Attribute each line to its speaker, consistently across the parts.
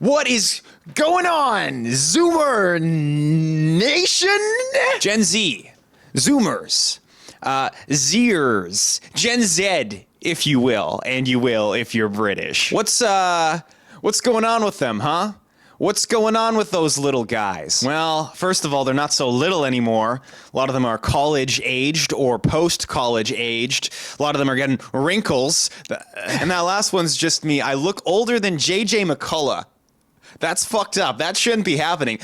Speaker 1: What is going on, Zoomer Nation? Gen Z, Zoomers, Zers, Gen Z, if you will, and you will if you're British. What's going on with them, huh? What's going on with those little guys? Well, first of all, they're not so little anymore. A lot of them are college-aged or post-college aged. A lot of them are getting wrinkles. And that last one's just me. I look older than J.J. McCullough. That's fucked up. That shouldn't be happening.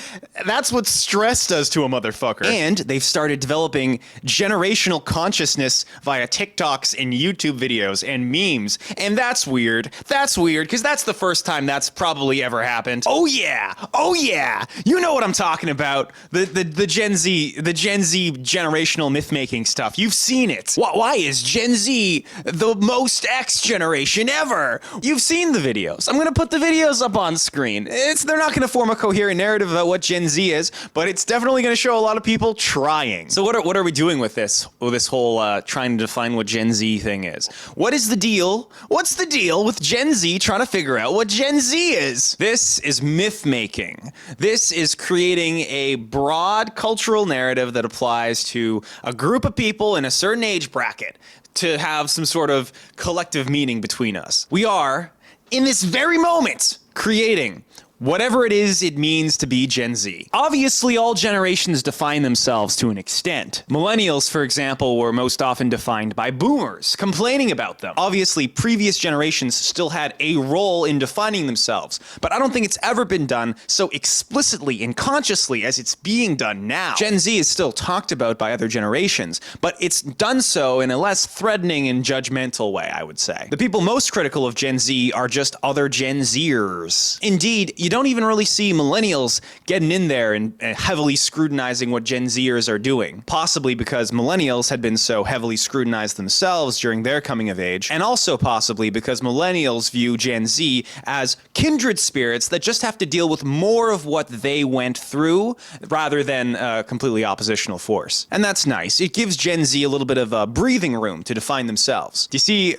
Speaker 1: That's what stress does to a motherfucker. And they've started developing generational consciousness via TikToks and YouTube videos and memes. And that's weird. That's weird, because that's the first time that's probably ever happened. Oh yeah. Oh yeah. You know what I'm talking about. The Gen Z generational myth-making stuff. You've seen it. Why is Gen Z the most X generation ever? You've seen the videos. I'm gonna put the videos up on screen. They're not going to form a coherent narrative about what Gen Z is, but it's definitely going to show a lot of people trying. So what are we doing with this? Well, this whole trying to define what Gen Z thing is. What is the deal? What's the deal with Gen Z trying to figure out what Gen Z is? This is myth making. This is creating a broad cultural narrative that applies to a group of people in a certain age bracket to have some sort of collective meaning between us. We are, in this very moment, creating whatever it is it means to be Gen Z. Obviously, all generations define themselves to an extent. Millennials, for example, were most often defined by boomers, complaining about them. Obviously, previous generations still had a role in defining themselves, but I don't think it's ever been done so explicitly and consciously as it's being done now. Gen Z is still talked about by other generations, but it's done so in a less threatening and judgmental way, I would say. The people most critical of Gen Z are just other Gen Zers. Indeed, you don't even really see millennials getting in there and heavily scrutinizing what Gen Zers are doing. Possibly because millennials had been so heavily scrutinized themselves during their coming of age, and also possibly because millennials view Gen Z as kindred spirits that just have to deal with more of what they went through rather than a completely oppositional force. And that's nice. It gives Gen Z a little bit of a breathing room to define themselves. Do you see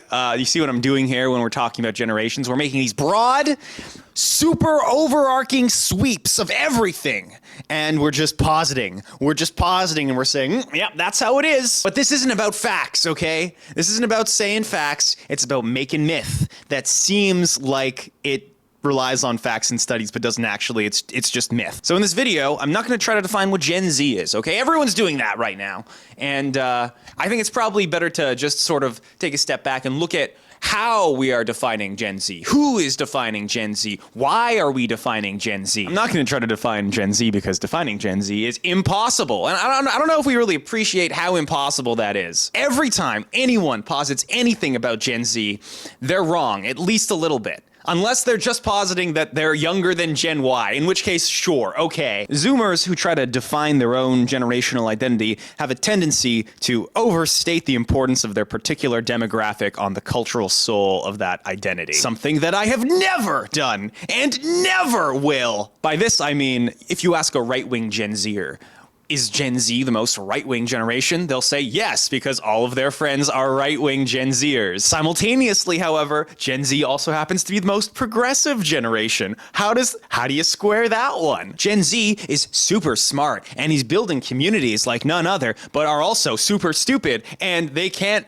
Speaker 1: what I'm doing here when we're talking about generations? We're making these broad, super overarching sweeps of everything. And we're just positing. We're just positing and we're saying, yeah, that's how it is. But this isn't about facts, okay? This isn't about saying facts. It's about making myth that seems like it relies on facts and studies, but doesn't actually. It's just myth. So in this video, I'm not going to try to define what Gen Z is, okay? Everyone's doing that right now. And I think it's probably better to just sort of take a step back and look at how we are defining Gen Z. Who is defining Gen Z? Why are we defining Gen Z? I'm not going to try to define Gen Z because defining Gen Z is impossible. And I don't know if we really appreciate how impossible that is. Every time anyone posits anything about Gen Z, they're wrong, at least a little bit. Unless they're just positing that they're younger than Gen Y, in which case, sure, okay. Zoomers who try to define their own generational identity have a tendency to overstate the importance of their particular demographic on the cultural soul of that identity. Something that I have never done and never will. By this, I mean, if you ask a right-wing Gen Zer, is Gen Z the most right-wing generation? They'll say yes, because all of their friends are right-wing Gen Zers. Simultaneously, however, Gen Z also happens to be the most progressive generation. How do you square that one? Gen Z is super smart, and he's building communities like none other, but are also super stupid, and they can't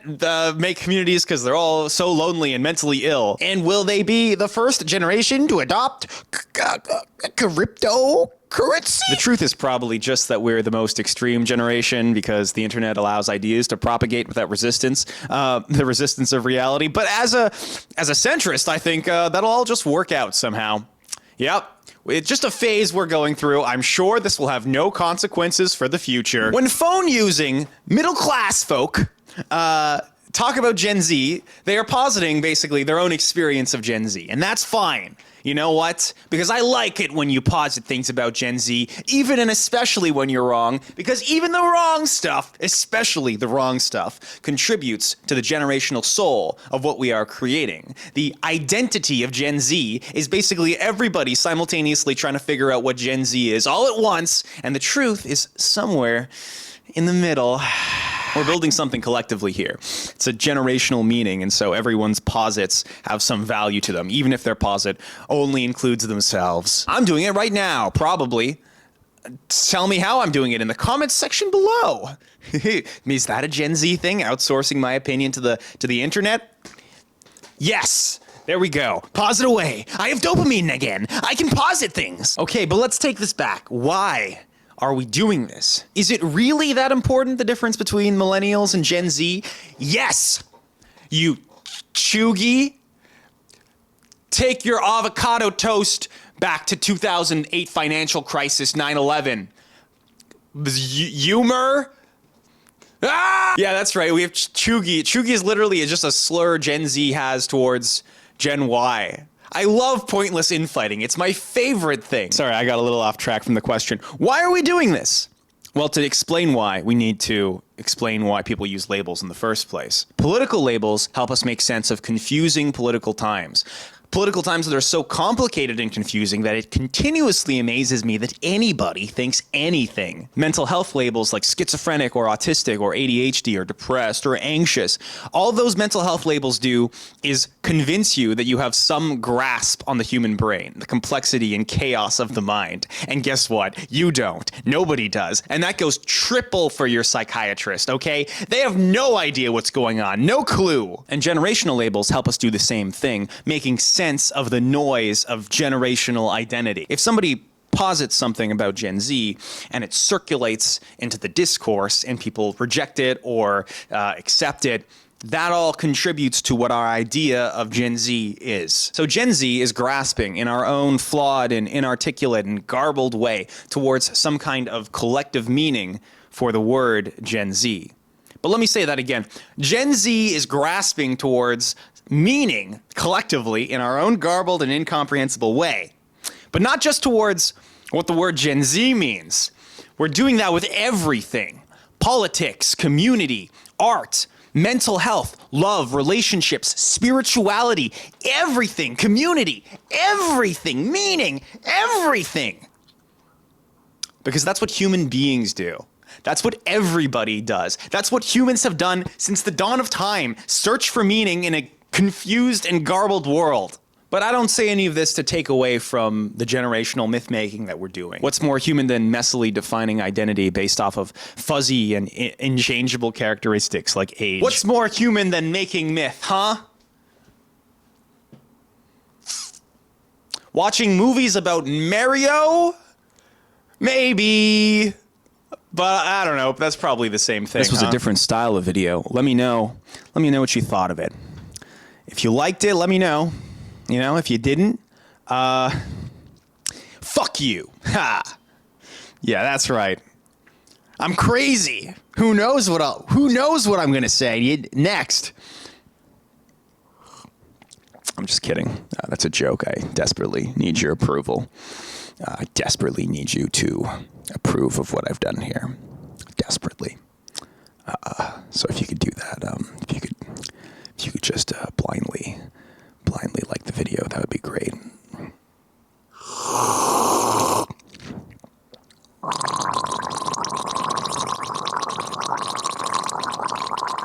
Speaker 1: make communities because they're all so lonely and mentally ill. And will they be the first generation to adopt crypto? Currency? The truth is probably just that we're the most extreme generation because the internet allows ideas to propagate without resistance, the resistance of reality. But as a centrist, I think that'll all just work out somehow. Yep. It's just a phase we're going through. I'm sure this will have no consequences for the future. When phone-using middle-class folk talk about Gen Z, they are positing basically their own experience of Gen Z, and that's fine. You know what? Because I like it when you posit things about Gen Z, even and especially when you're wrong, because even the wrong stuff, especially the wrong stuff, contributes to the generational soul of what we are creating. The identity of Gen Z is basically everybody simultaneously trying to figure out what Gen Z is all at once, and the truth is somewhere in the middle. We're building something collectively here. It's a generational meaning, and so everyone's posits have some value to them, even if their posit only includes themselves. I'm doing it right now, probably. Tell me how I'm doing it in the comments section below. Is that a Gen Z thing, outsourcing my opinion to the internet? Yes. There we go. Pause it away. I have dopamine again. I can posit things. Okay, but let's take this back. Why are we doing this? Is it really that important, the difference between millennials and Gen Z? Yes! You chuggy. Take your avocado toast back to 2008 financial crisis, 9/11. Humor? Ah! Yeah, that's right. We have chuggy. Chuggy is literally just a slur Gen Z has towards Gen Y. I love pointless infighting. It's my favorite thing. Sorry, I got a little off track from the question. Why are we doing this? Well, to explain why, we need to explain why people use labels in the first place. Political labels help us make sense of confusing political times. Political times that are so complicated and confusing that it continuously amazes me that anybody thinks anything. Mental health labels like schizophrenic or autistic or ADHD or depressed or anxious, all those mental health labels do is convince you that you have some grasp on the human brain, the complexity and chaos of the mind. And guess what? You don't. Nobody does. And that goes triple for your psychiatrist, okay? They have no idea what's going on, no clue. And generational labels help us do the same thing, making sense of the noise of generational identity. If somebody posits something about Gen Z and it circulates into the discourse and people reject it or accept it, that all contributes to what our idea of Gen Z is. So Gen Z is grasping in our own flawed and inarticulate and garbled way towards some kind of collective meaning for the word Gen Z. But let me say that again. Gen Z is grasping towards meaning collectively in our own garbled and incomprehensible way, but not just towards what the word Gen Z means. We're doing that with everything. Politics, community, art, mental health, love, relationships, spirituality, everything, community, everything, meaning, everything. Because that's what human beings do. That's what everybody does. That's what humans have done since the dawn of time. Search for meaning in a confused and garbled world. But I don't say any of this to take away from the generational myth-making that we're doing. What's more human than messily defining identity based off of fuzzy and inchangeable characteristics like age? What's more human than making myth, huh? Watching movies about Mario? Maybe. But I don't know. That's probably the same thing. This was a different style of video. Let me know. Let me know what you thought of it. If you liked it, let me know. You know, if you didn't, fuck you. Ha. Yeah, that's right. I'm crazy. Who knows what I'm gonna say next? I'm just kidding. That's a joke. I desperately need your approval. I desperately need you to approve of what I've done here. Desperately. So if you could do that, if you could just blindly like the video, that would be great.